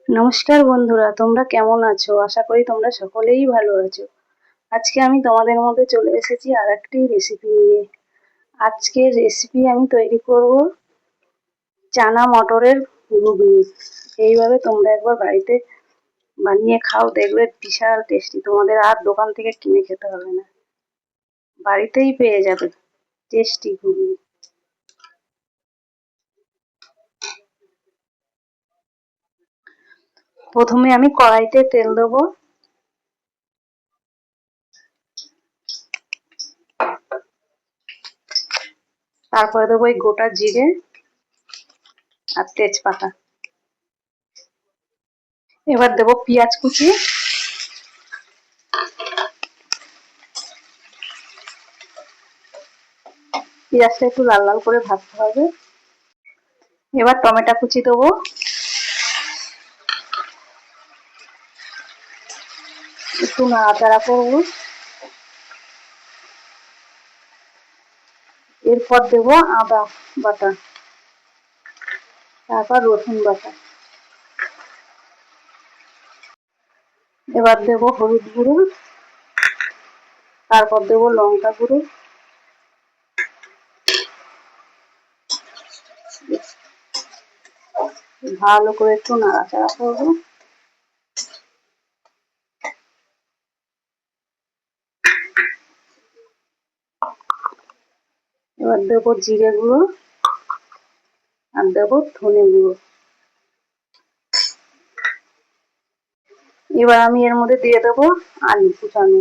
নমস্কার বন্ধুরা, তোমরা কেমন আছো? আশা করি তোমরা সকলেই ভালো আছো। আজকে আমি তোমাদের মধ্যে চলে এসেছি আর একটি রেসিপি নিয়ে। আজকের রেসিপি আমি তৈরি করব চানা মটরের ঘুগনি। এইভাবে তোমরা একবার বাড়িতে বানিয়ে খাও, দেখবে বিশাল টেস্টি। তোমাদের আর দোকান থেকে কিনে খেতে হবে না, বাড়িতেই পেয়ে যাবে টেস্টি ঘুগনি। প্রথমে আমি কড়াইতে তেল দেবো। তারপরে দেবো এই গোটা জিরে আর তেজপাতা। এবার দেবো পেঁয়াজ কুচি। পেঁয়াজটা একটু লাল লাল করে ভাজতে হবে। এবার টমেটো কুচি দেবো। একটু নাড়াচাড়া করবো। এরপর দেবো আদা বাটা, তারপর রসুন বাটা। এবার দেবো হলুদ গুঁড়ো, তারপর দেবো লঙ্কা গুঁড়ো, ভালো করে একটু নাড়াচাড়া করবো। এবার দেবো জিরে গুঁড়ো আর দেবো ধনে গুঁড়ো। এবার আমি এর মধ্যে দিয়ে দেবো আলু কুচানো।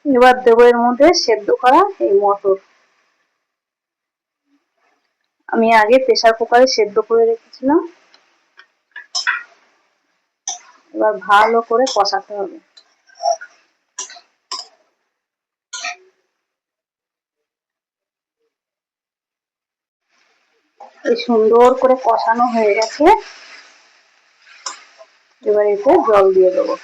এবার দেবো এর মধ্যে সেদ্ধ করা এই মটর। আমি আগে প্রেসার কুকারে সেদ্ধ করে রেখেছিলাম। এবার ভালো করে কষাতে হবে। এই সুন্দর করে কষানো হয়ে গেছে। এবার এতে জল দিয়ে দেবো।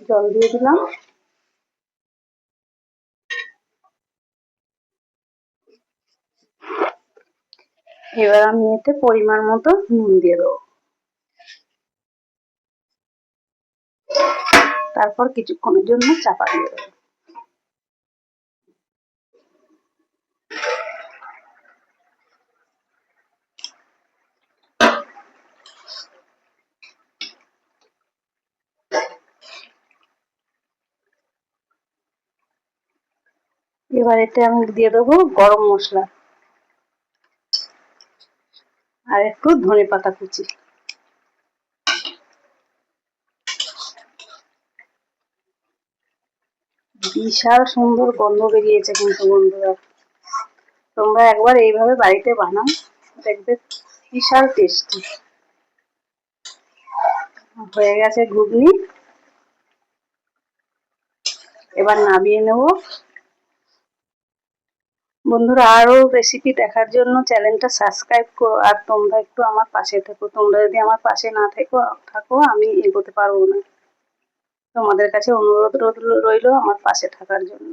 জল দিয়ে দিলাম। এবার আমি এতে পরিমাণ মতো নুন দিয়ে দেবো। তারপর কিছুক্ষণের জন্য চাপা দিয়ে দেবো। এবার এতে আমি দিয়ে দেবো গরম মশলা আর একটু ধনে পাতা কুচি। বিশাল সুন্দর গন্ধ বেরিয়েছে কিন্তু বন্ধুরা, তোমরা একবার এইভাবে বাড়িতে বানাও, দেখবে বিশাল টেস্টি। হয়ে গেছে ঘুগনি। এবার নামিয়ে নেব। বন্ধুরা, আরো রেসিপি দেখার জন্য চ্যানেলটা সাবস্ক্রাইব করো আর তোমরা একটু আমার পাশে থেকো। তোমরা যদি আমার পাশে না থাকো আমি এগোতে পারবো না। তোমাদের কাছে অনুরোধ রইল আমার পাশে থাকার জন্য।